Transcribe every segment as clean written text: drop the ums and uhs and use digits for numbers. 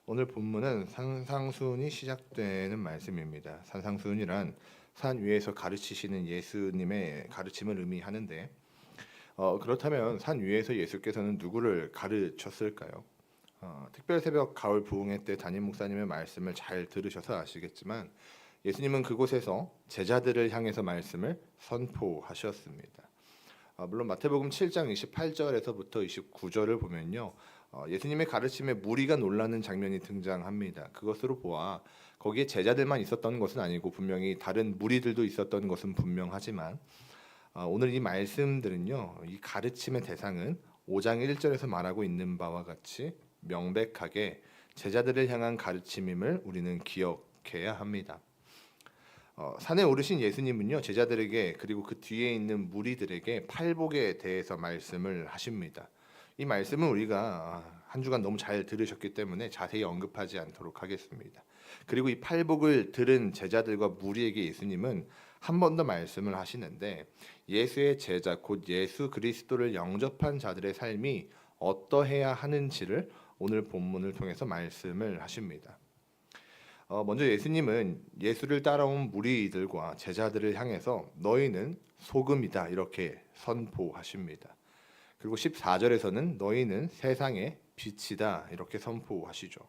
오늘 본문은 산상수훈이 시작되는 말씀입니다. 산상수훈이란 산 위에서 가르치시는 예수님의 가르침을 의미하는데 그렇다면 산 위에서 예수께서는 누구를 가르쳤을까요? 특별새벽 가을 부흥회 때 담임 목사님의 말씀을 잘 들으셔서 아시겠지만 예수님은 그곳에서 제자들을 향해서 말씀을 선포하셨습니다. 물론 마태복음 7장 28절에서부터 29절을 보면요, 예수님의 가르침에 무리가 놀라는 장면이 등장합니다. 그것으로 보아 거기에 제자들만 있었던 것은 아니고 분명히 다른 무리들도 있었던 것은 분명하지만 오늘 이 말씀들은요, 이 가르침의 대상은 5장 1절에서 말하고 있는 바와 같이 명백하게 제자들을 향한 가르침임을 우리는 기억해야 합니다. 산에 오르신 예수님은요, 제자들에게 그리고 그 뒤에 있는 무리들에게 팔복에 대해서 말씀을 하십니다. 이 말씀은 우리가 한 주간 너무 잘 들으셨기 때문에 자세히 언급하지 않도록 하겠습니다. 그리고 이 팔복을 들은 제자들과 무리에게 예수님은 한 번 더 말씀을 하시는데, 예수의 제자 곧 예수 그리스도를 영접한 자들의 삶이 어떠해야 하는지를 오늘 본문을 통해서 말씀을 하십니다. 먼저 예수님은 예수를 따라온 무리들과 제자들을 향해서 너희는 소금이다 이렇게 선포하십니다. 그리고 14절에서는 너희는 세상의 빛이다 이렇게 선포하시죠.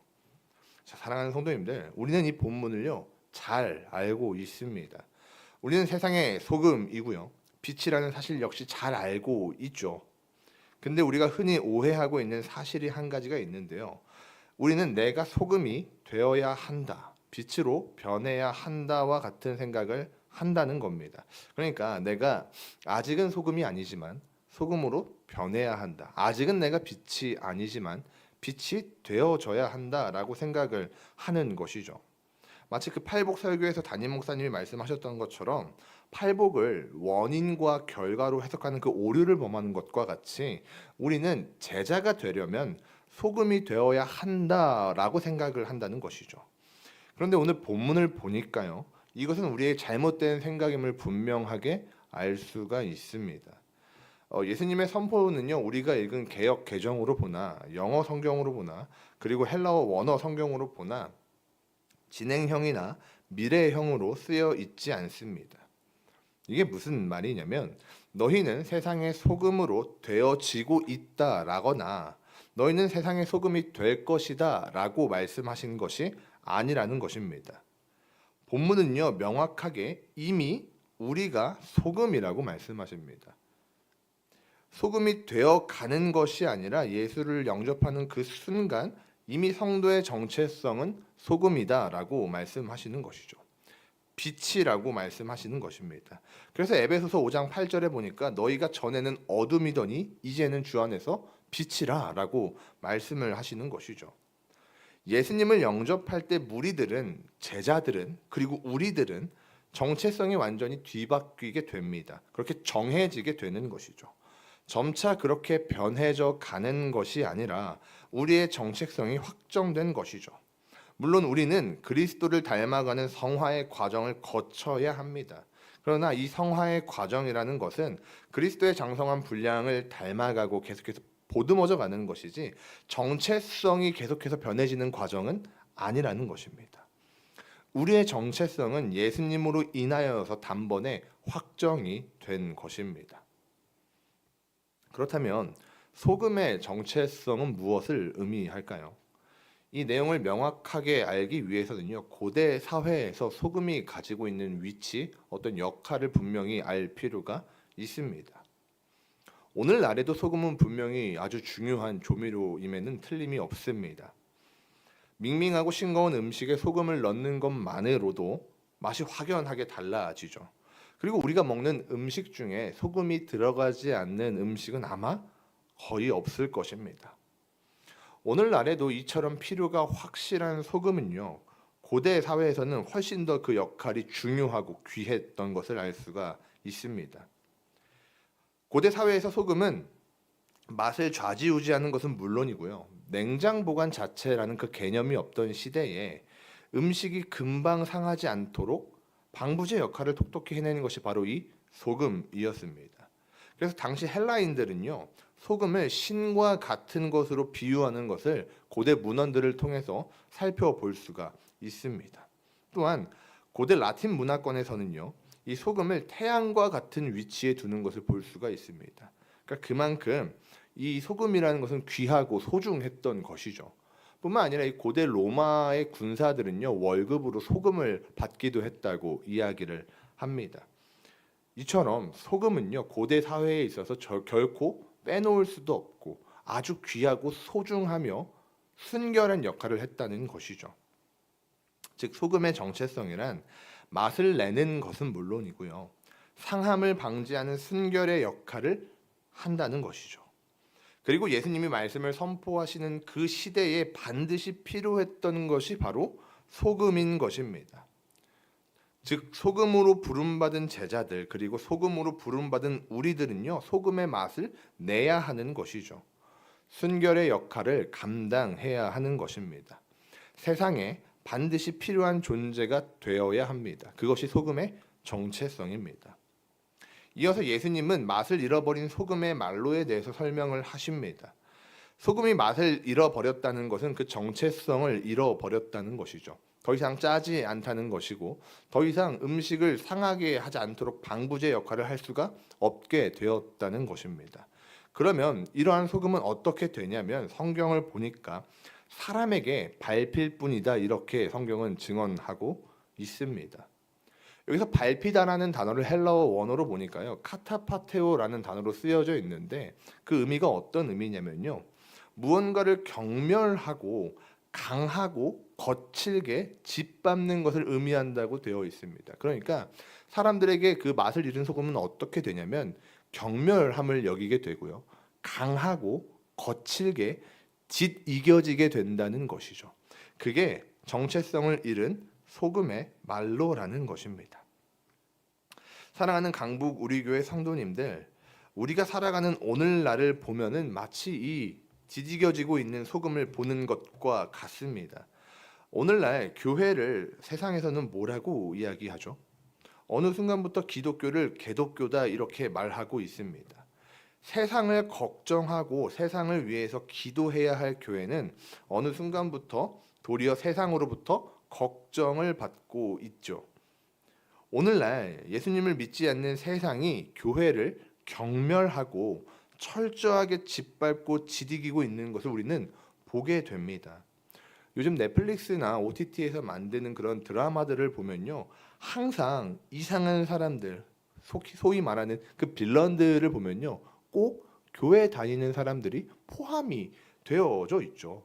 자, 사랑하는 성도님들, 우리는 이 본문을요 잘 알고 있습니다. 우리는 세상의 소금이고요, 빛이라는 사실 역시 잘 알고 있죠. 근데 우리가 흔히 오해하고 있는 사실이 한 가지가 있는데요, 우리는 내가 소금이 되어야 한다, 빛으로 변해야 한다와 같은 생각을 한다는 겁니다. 그러니까 내가 아직은 소금이 아니지만 소금으로 변해야 한다, 아직은 내가 빛이 아니지만 빛이 되어져야 한다라고 생각을 하는 것이죠. 마치 그 팔복 설교에서 담임 목사님이 말씀하셨던 것처럼 팔복을 원인과 결과로 해석하는 그 오류를 범하는 것과 같이 우리는 제자가 되려면 소금이 되어야 한다라고 생각을 한다는 것이죠. 그런데 오늘 본문을 보니까요, 이것은 우리의 잘못된 생각임을 분명하게 알 수가 있습니다. 예수님의 선포는요, 우리가 읽은 개역 개정으로 보나 영어 성경으로 보나 그리고 헬라어 원어 성경으로 보나 진행형이나 미래형으로 쓰여 있지 않습니다. 이게 무슨 말이냐면, 너희는 세상의 소금으로 되어지고 있다라거나 너희는 세상의 소금이 될 것이다 라고 말씀하신 것이 아니라는 것입니다. 본문은요, 명확하게 이미 우리가 소금이라고 말씀하십니다. 소금이 되어 가는 것이 아니라 예수를 영접하는 그 순간 이미 성도의 정체성은 소금이다라고 말씀하시는 것이죠. 빛이라고 말씀하시는 것입니다. 그래서 에베소서 5장 8절에 보니까 너희가 전에는 어둠이더니 이제는 주 안에서 빛이라라고 말씀을 하시는 것이죠. 예수님을 영접할 때 무리들은, 제자들은, 그리고 우리들은 정체성이 완전히 뒤바뀌게 됩니다. 그렇게 정해지게 되는 것이죠. 점차 그렇게 변해져 가는 것이 아니라 우리의 정체성이 확정된 것이죠. 물론 우리는 그리스도를 닮아가는 성화의 과정을 거쳐야 합니다. 그러나 이 성화의 과정이라는 것은 그리스도의 장성한 분량을 닮아가고 계속해서 보듬어져 가는 것이지 정체성이 계속해서 변해지는 과정은 아니라는 것입니다. 우리의 정체성은 예수님으로 인하여서 단번에 확정이 된 것입니다. 그렇다면 소금의 정체성은 무엇을 의미할까요? 이 내용을 명확하게 알기 위해서는요, 고대 사회에서 소금이 가지고 있는 위치, 어떤 역할을 분명히 알 필요가 있습니다. 오늘날에도 소금은 분명히 아주 중요한 조미료임에는 틀림이 없습니다. 밍밍하고 싱거운 음식에 소금을 넣는 것만으로도 맛이 확연하게 달라지죠. 그리고 우리가 먹는 음식 중에 소금이 들어가지 않는 음식은 아마 거의 없을 것입니다. 오늘날에도 이처럼 필요가 확실한 소금은요, 고대 사회에서는 훨씬 더 그 역할이 중요하고 귀했던 것을 알 수가 있습니다. 고대 사회에서 소금은 맛을 좌지우지하는 것은 물론이고요, 냉장 보관 자체라는 그 개념이 없던 시대에 음식이 금방 상하지 않도록 방부제 역할을 톡톡히 해내는 것이 바로 이 소금이었습니다. 그래서 당시 헬라인들은요, 소금을 신과 같은 것으로 비유하는 것을 고대 문헌들을 통해서 살펴볼 수가 있습니다. 또한 고대 라틴 문화권에서는요, 이 소금을 태양과 같은 위치에 두는 것을 볼 수가 있습니다. 그러니까 그만큼 이 소금이라는 것은 귀하고 소중했던 것이죠. 뿐만 아니라 이 고대 로마의 군사들은요, 월급으로 소금을 받기도 했다고 이야기를 합니다. 이처럼 소금은요, 고대 사회에 있어서 결코 빼놓을 수도 없고 아주 귀하고 소중하며 순결한 역할을 했다는 것이죠. 즉 소금의 정체성이란 맛을 내는 것은 물론이고요, 상함을 방지하는 순결의 역할을 한다는 것이죠. 그리고 예수님이 말씀을 선포하시는 그 시대에 반드시 필요했던 것이 바로 소금인 것입니다. 즉 소금으로 부름받은 제자들, 그리고 소금으로 부름받은 우리들은요, 소금의 맛을 내야 하는 것이죠. 순결의 역할을 감당해야 하는 것입니다. 세상에 반드시 필요한 존재가 되어야 합니다. 그것이 소금의 정체성입니다. 이어서 예수님은 맛을 잃어버린 소금의 말로에 대해서 설명을 하십니다. 소금이 맛을 잃어버렸다는 것은 그 정체성을 잃어버렸다는 것이죠. 더 이상 짜지 않다는 것이고, 더 이상 음식을 상하게 하지 않도록 방부제 역할을 할 수가 없게 되었다는 것입니다. 그러면 이러한 소금은 어떻게 되냐면, 성경을 보니까 사람에게 밟힐 뿐이다, 이렇게 성경은 증언하고 있습니다. 여기서 밟히다라는 단어를 헬라어 원어로 보니까요, 카타파테오라는 단어로 쓰여져 있는데, 그 의미가 어떤 의미냐면요, 무언가를 경멸하고 강하고 거칠게 짓밟는 것을 의미한다고 되어 있습니다. 그러니까 사람들에게 그 맛을 잃은 소금은 어떻게 되냐면 경멸함을 여기게 되고요, 강하고 거칠게 짓이겨지게 된다는 것이죠. 그게 정체성을 잃은 소금의 말로라는 것입니다. 사랑하는 강북 우리 교회 성도님들, 우리가 살아가는 오늘날을 보면은 마치 이 지지겨지고 있는 소금을 보는 것과 같습니다. 오늘날 교회를 세상에서는 뭐라고 이야기하죠? 어느 순간부터 기독교를 개독교다 이렇게 말하고 있습니다. 세상을 걱정하고 세상을 위해서 기도해야 할 교회는 어느 순간부터 도리어 세상으로부터 걱정을 받고 있죠. 오늘날 예수님을 믿지 않는 세상이 교회를 경멸하고 철저하게 짓밟고 지디기고 있는 것을 우리는 보게 됩니다. 요즘 넷플릭스나 OTT에서 만드는 그런 드라마들을 보면요, 항상 이상한 사람들, 소위 말하는 그 빌런들을 보면요, 꼭 교회 다니는 사람들이 포함이 되어져 있죠.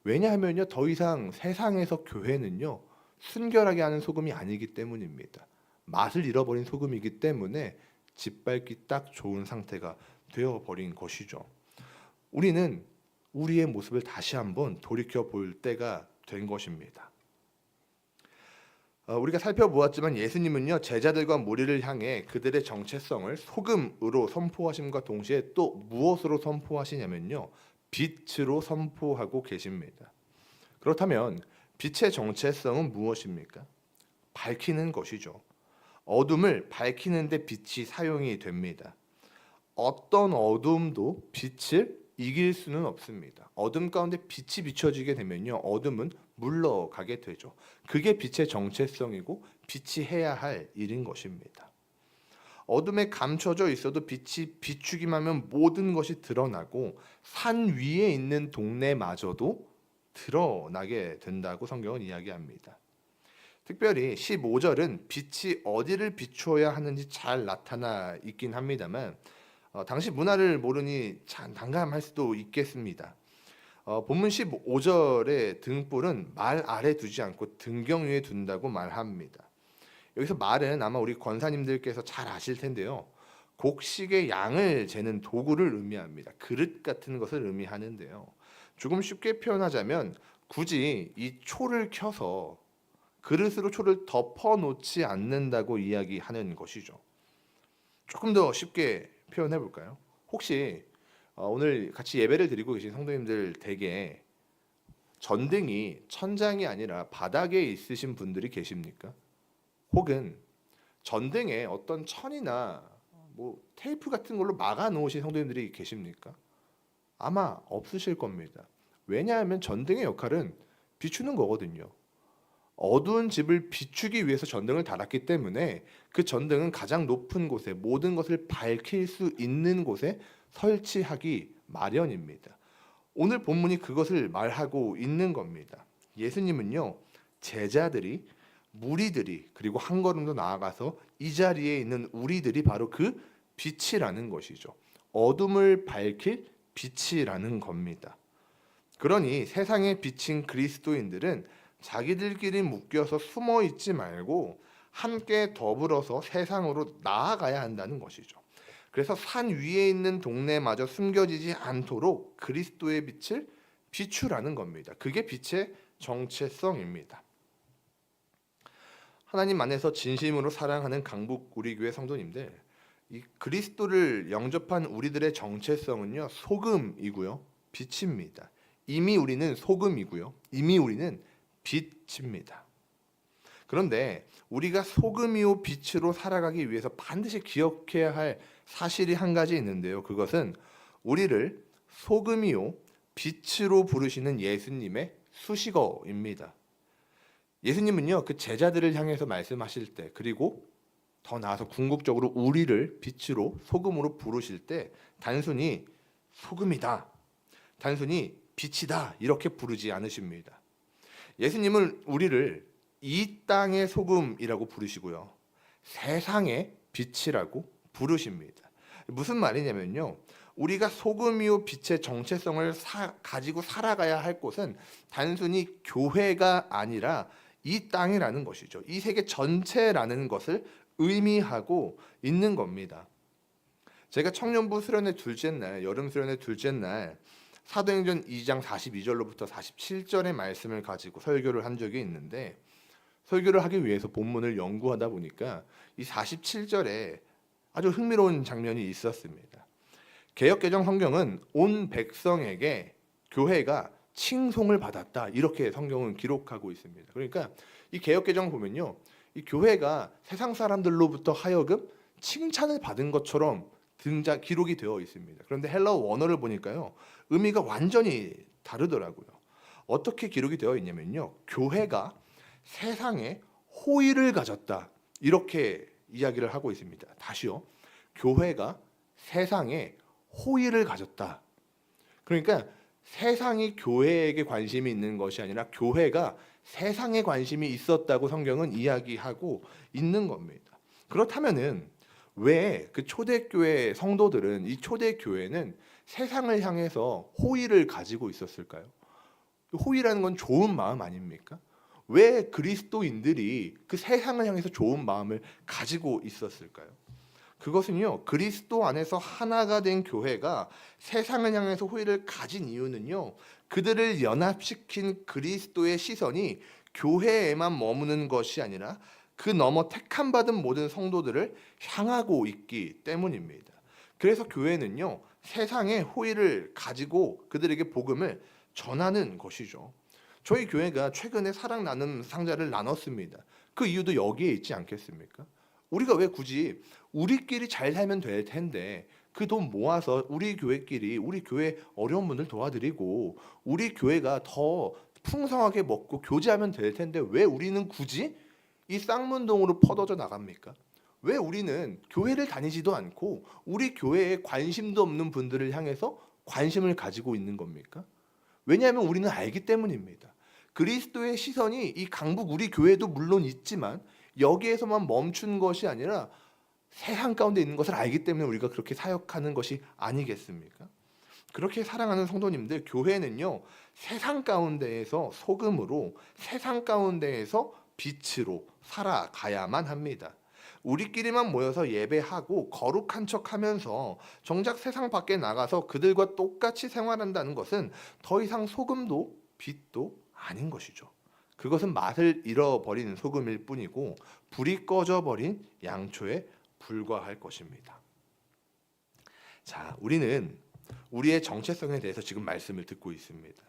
왜냐하면요, 더 이상 세상에서 교회는요, 순결하게 하는 소금이 아니기 때문입니다. 맛을 잃어버린 소금이기 때문에 짓밟기 딱 좋은 상태가 되어버린 것이죠. 우리는 우리의 모습을 다시 한번 돌이켜 볼 때가 된 것입니다. 우리가 살펴보았지만 예수님은요, 제자들과 무리를 향해 그들의 정체성을 소금으로 선포하심과 동시에 또 무엇으로 선포하시냐면요, 빛으로 선포하고 계십니다. 그렇다면 빛의 정체성은 무엇입니까? 밝히는 것이죠. 어둠을 밝히는 데 빛이 사용이 됩니다. 어떤 어둠도 빛을 이길 수는 없습니다. 어둠 가운데 빛이 비춰지게 되면요, 어둠은 물러가게 되죠. 그게 빛의 정체성이고 빛이 해야 할 일인 것입니다. 어둠에 감춰져 있어도 빛이 비추기만 하면 모든 것이 드러나고 산 위에 있는 동네마저도 드러나게 된다고 성경은 이야기합니다. 특별히 15절은 빛이 어디를 비추어야 하는지 잘 나타나 있긴 합니다만, 당시 문화를 모르니 참 난감할 수도 있겠습니다. 본문 15절의 등불은 말 아래 두지 않고 등경 위에 둔다고 말합니다. 여기서 말은 아마 우리 권사님들께서 잘 아실 텐데요, 곡식의 양을 재는 도구를 의미합니다. 그릇 같은 것을 의미하는데요, 조금 쉽게 표현하자면 굳이 이 초를 켜서 그릇으로 초를 덮어 놓지 않는다고 이야기하는 것이죠. 조금 더 쉽게 표현해 볼까요? 혹시 오늘 같이 예배를 드리고 계신 성도님들 댁에 전등이 천장이 아니라 바닥에 있으신 분들이 계십니까? 혹은 전등에 어떤 천이나 뭐 테이프 같은 걸로 막아 놓으신 성도님들이 계십니까? 아마 없으실 겁니다. 왜냐하면 전등의 역할은 비추는 거거든요. 어두운 집을 비추기 위해서 전등을 달았기 때문에 그 전등은 가장 높은 곳에, 모든 것을 밝힐 수 있는 곳에 설치하기 마련입니다. 오늘 본문이 그것을 말하고 있는 겁니다. 예수님은요, 제자들이, 무리들이, 그리고 한 걸음 더 나아가서 이 자리에 있는 우리들이 바로 그 빛이라는 것이죠. 어둠을 밝힐 빛이라는 겁니다. 그러니 세상에 비친 그리스도인들은 자기들끼리 묶여서 숨어 있지 말고 함께 더불어서 세상으로 나아가야 한다는 것이죠. 그래서 산 위에 있는 동네마저 숨겨지지 않도록 그리스도의 빛을 비추라는 겁니다. 그게 빛의 정체성입니다. 하나님 안에서 진심으로 사랑하는 강북 우리 교회 성도님들, 이 그리스도를 영접한 우리들의 정체성은요, 소금이고요, 빛입니다. 이미 우리는 소금이고요, 이미 우리는 빛입니다. 그런데 우리가 소금이요 빛으로 살아가기 위해서 반드시 기억해야 할 사실이 한 가지 있는데요. 그것은 우리를 소금이요 빛으로 부르시는 예수님의 수식어입니다. 예수님은요, 그 제자들을 향해서 말씀하실 때, 그리고 더 나아서 궁극적으로 우리를 빛으로 소금으로 부르실 때 단순히 소금이다, 단순히 빛이다 이렇게 부르지 않으십니다. 예수님은 우리를 이 땅의 소금이라고 부르시고요, 세상의 빛이라고 부르십니다. 무슨 말이냐면요, 우리가 소금이요 빛의 정체성을 가지고 살아가야 할 곳은 단순히 교회가 아니라 이 땅이라는 것이죠. 이 세계 전체라는 것을 의미하고 있는 겁니다. 제가 청년부 수련회 둘째 날, 여름 수련회 둘째 날 사도행전 2장 42절로부터 47절의 말씀을 가지고 설교를 한 적이 있는데, 설교를 하기 위해서 본문을 연구하다 보니까 이 47절에 아주 흥미로운 장면이 있었습니다. 개역개정 성경은 온 백성에게 교회가 칭송을 받았다 이렇게 성경은 기록하고 있습니다. 그러니까 이 개역개정 보면요, 이 교회가 세상 사람들로부터 하여금 칭찬을 받은 것처럼 기록이 되어 있습니다. 그런데 헬라어 원어를 보니까요, 의미가 완전히 다르더라고요. 어떻게 기록이 되어 있냐면요, 교회가 세상에 호의를 가졌다 이렇게 이야기를 하고 있습니다. 다시요, 교회가 세상에 호의를 가졌다. 그러니까 세상이 교회에게 관심이 있는 것이 아니라 교회가 세상에 관심이 있었다고 성경은 이야기하고 있는 겁니다. 그렇다면은 왜 그 초대교회 성도들은, 이 초대교회는 세상을 향해서 호의를 가지고 있었을까요? 호의라는 건 좋은 마음 아닙니까? 왜 그리스도인들이 그 세상을 향해서 좋은 마음을 가지고 있었을까요? 그것은요, 그리스도 안에서 하나가 된 교회가 세상을 향해서 호의를 가진 이유는요, 그들을 연합시킨 그리스도의 시선이 교회에만 머무는 것이 아니라 그 너머 택함받은 모든 성도들을 향하고 있기 때문입니다. 그래서 교회는요, 세상에 호의를 가지고 그들에게 복음을 전하는 것이죠. 저희 교회가 최근에 사랑 나눔 상자를 나눴습니다. 그 이유도 여기에 있지 않겠습니까? 우리가 왜 굳이 우리끼리 잘 살면 될 텐데 그 돈 모아서 우리 교회끼리, 우리 교회 어려운 분들 도와드리고 우리 교회가 더 풍성하게 먹고 교제하면 될 텐데 왜 우리는 굳이 이 쌍문동으로 퍼져져 나갑니까? 왜 우리는 교회를 다니지도 않고 우리 교회에 관심도 없는 분들을 향해서 관심을 가지고 있는 겁니까? 왜냐하면 우리는 알기 때문입니다. 그리스도의 시선이 이 강북 우리 교회도 물론 있지만 여기에서만 멈춘 것이 아니라 세상 가운데 있는 것을 알기 때문에 우리가 그렇게 사역하는 것이 아니겠습니까? 그렇게 사랑하는 성도님들, 교회는요, 세상 가운데에서 소금으로, 세상 가운데에서 빛으로 살아가야만 합니다. 우리끼리만 모여서 예배하고 거룩한 척하면서 정작 세상 밖에 나가서 그들과 똑같이 생활한다는 것은 더 이상 소금도 빛도 아닌 것이죠. 그것은 맛을 잃어버린 소금일 뿐이고 불이 꺼져버린 양초에 불과할 것입니다. 자, 우리는 우리의 정체성에 대해서 지금 말씀을 듣고 있습니다.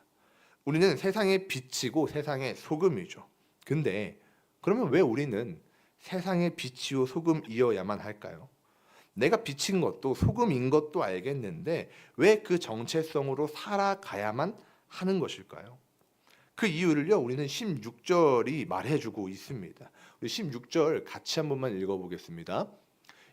우리는 세상의 빛이고 세상의 소금이죠. 근데 그러면 왜 우리는 세상의 빛이요 소금이어야만 할까요? 내가 빛인 것도 소금인 것도 알겠는데 왜 그 정체성으로 살아가야만 하는 것일까요? 그 이유를요, 우리는 16절이 말해주고 있습니다. 우리 16절 같이 한 번만 읽어보겠습니다.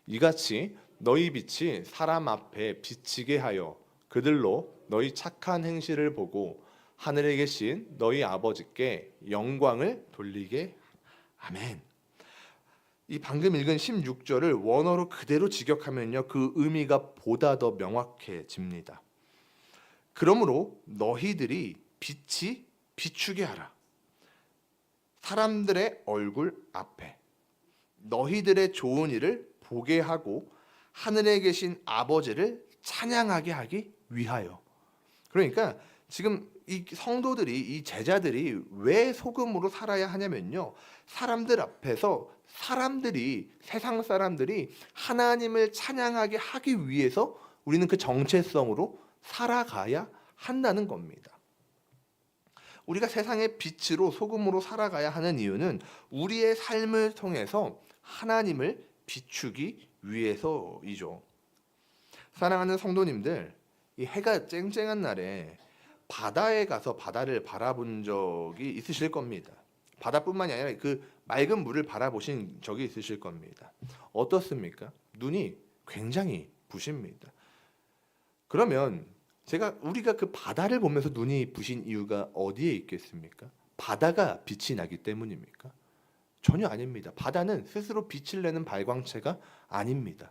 이같이 너희 빛이 사람 앞에 비치게 하여 그들로 너희 착한 행실을 보고 하늘에 계신 너희 아버지께 영광을 돌리게. 아멘. 이 방금 읽은 16절을 원어로 그대로 직역하면요, 그 의미가 보다 더 명확해집니다. 그러므로 너희들이 빛이 비추게 하라. 사람들의 얼굴 앞에 너희들의 좋은 일을 보게 하고 하늘에 계신 아버지를 찬양하게 하기 위하여. 그러니까 지금 이 성도들이, 이 제자들이 왜 소금으로 살아야 하냐면요, 사람들 앞에서 세상 사람들이 하나님을 찬양하게 하기 위해서 우리는 그 정체성으로 살아가야 한다는 겁니다. 우리가 세상의 빛으로 소금으로 살아가야 하는 이유는 우리의 삶을 통해서 하나님을 비추기 위해서이죠. 사랑하는 성도님들, 이 해가 쨍쨍한 날에 바다에 가서 바다를 바라본 적이 있으실 겁니다. 바다뿐만이 아니라 그 맑은 물을 바라보신 적이 있으실 겁니다. 어떻습니까? 눈이 굉장히 부십니다. 그러면 우리가 그 바다를 보면서 눈이 부신 이유가 어디에 있겠습니까? 바다가 빛이 나기 때문입니까? 전혀 아닙니다. 바다는 스스로 빛을 내는 발광체가 아닙니다.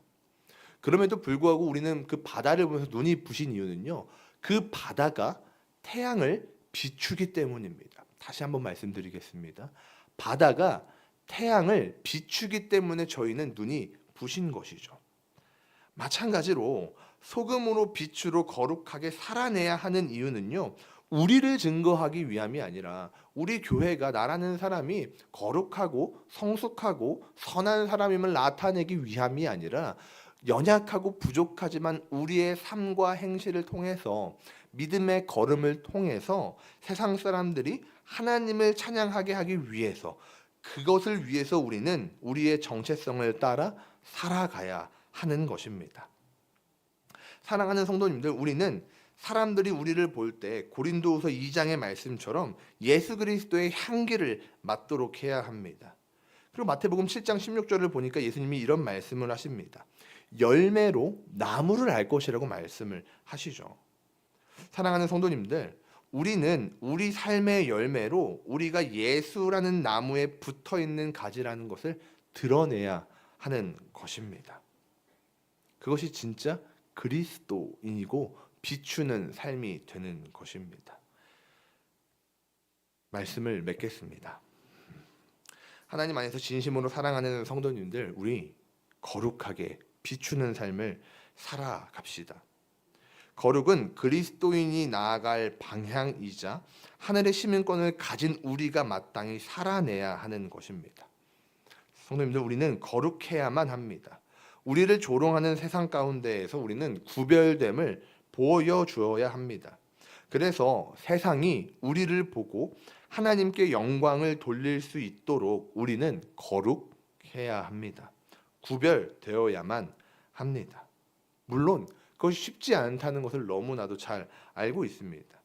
그럼에도 불구하고 우리는 그 바다를 보면서 눈이 부신 이유는요, 그 바다가 태양을 비추기 때문입니다. 다시 한번 말씀드리겠습니다. 바다가 태양을 비추기 때문에 저희는 눈이 부신 것이죠. 마찬가지로 소금으로 빛으로 거룩하게 살아내야 하는 이유는요, 우리를 증거하기 위함이 아니라 우리 교회가, 나라는 사람이 거룩하고 성숙하고 선한 사람임을 나타내기 위함이 아니라 연약하고 부족하지만 우리의 삶과 행실을 통해서, 믿음의 걸음을 통해서 세상 사람들이 하나님을 찬양하게 하기 위해서, 그것을 위해서 우리는 우리의 정체성을 따라 살아가야 하는 것입니다. 사랑하는 성도님들, 우리는 사람들이 우리를 볼 때 고린도후서 2장의 말씀처럼 예수 그리스도의 향기를 맡도록 해야 합니다. 그리고 마태복음 7장 16절을 보니까 예수님이 이런 말씀을 하십니다. 열매로 나무를 알 것이라고 말씀을 하시죠. 사랑하는 성도님들, 우리는 우리 삶의 열매로 우리가 예수라는 나무에 붙어있는 가지라는 것을 드러내야 하는 것입니다. 그것이 진짜 그리스도인이고 비추는 삶이 되는 것입니다. 말씀을 맺겠습니다. 하나님 안에서 진심으로 사랑하는 성도님들, 우리 거룩하게 비추는 삶을 살아갑시다. 거룩은 그리스도인이 나아갈 방향이자 하늘의 시민권을 가진 우리가 마땅히 살아내야 하는 것입니다. 성도님들, 우리는 거룩해야만 합니다. 우리를 조롱하는 세상 가운데에서 우리는 구별됨을 보여주어야 합니다. 그래서 세상이 우리를 보고 하나님께 영광을 돌릴 수 있도록 우리는 거룩해야 합니다. 구별되어야만 합니다. 물론 그것이 쉽지 않다는 것을 너무나도 잘 알고 있습니다.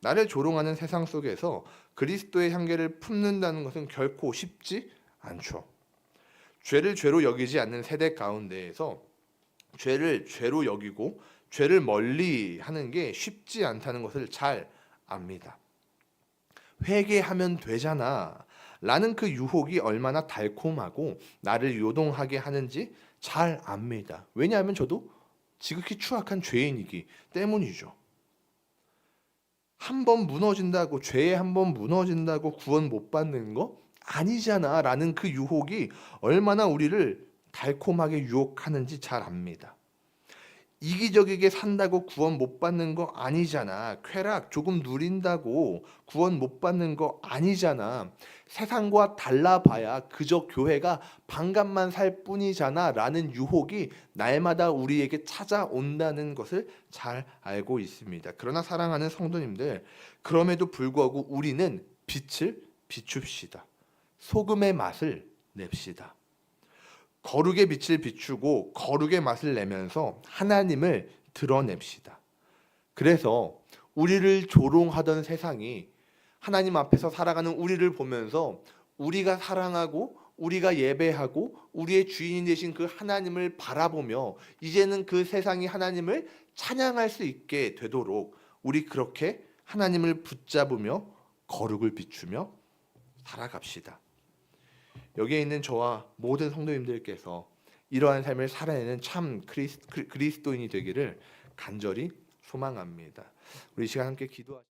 나를 조롱하는 세상 속에서 그리스도의 향기를 품는다는 것은 결코 쉽지 않죠. 죄를 죄로 여기지 않는 세대 가운데에서 죄를 죄로 여기고 죄를 멀리 하는 게 쉽지 않다는 것을 잘 압니다. 회개하면 되잖아 라는 그 유혹이 얼마나 달콤하고 나를 요동하게 하는지 잘 압니다. 왜냐하면 저도 지극히 추악한 죄인이기 때문이죠. 한 번 무너진다고, 죄에 한 번 무너진다고 구원 못 받는 거 아니잖아 라는 그 유혹이 얼마나 우리를 달콤하게 유혹하는지 잘 압니다. 이기적이게 산다고 구원 못 받는 거 아니잖아. 쾌락 조금 누린다고 구원 못 받는 거 아니잖아. 세상과 달라봐야 그저 교회가 반값만 살 뿐이잖아 라는 유혹이 날마다 우리에게 찾아온다는 것을 잘 알고 있습니다. 그러나 사랑하는 성도님들, 그럼에도 불구하고 우리는 빛을 비춥시다. 소금의 맛을 냅시다. 거룩의 빛을 비추고 거룩의 맛을 내면서 하나님을 드러냅시다. 그래서 우리를 조롱하던 세상이 하나님 앞에서 살아가는 우리를 보면서 우리가 사랑하고 우리가 예배하고 우리의 주인이 되신 그 하나님을 바라보며 이제는 그 세상이 하나님을 찬양할 수 있게 되도록 우리 그렇게 하나님을 붙잡으며 거룩을 비추며 살아갑시다. 여기에 있는 저와 모든 성도님들께서 이러한 삶을 살아내는 참 그리스도인이 되기를 간절히 소망합니다. 우리 이 시간 함께 기도하시죠.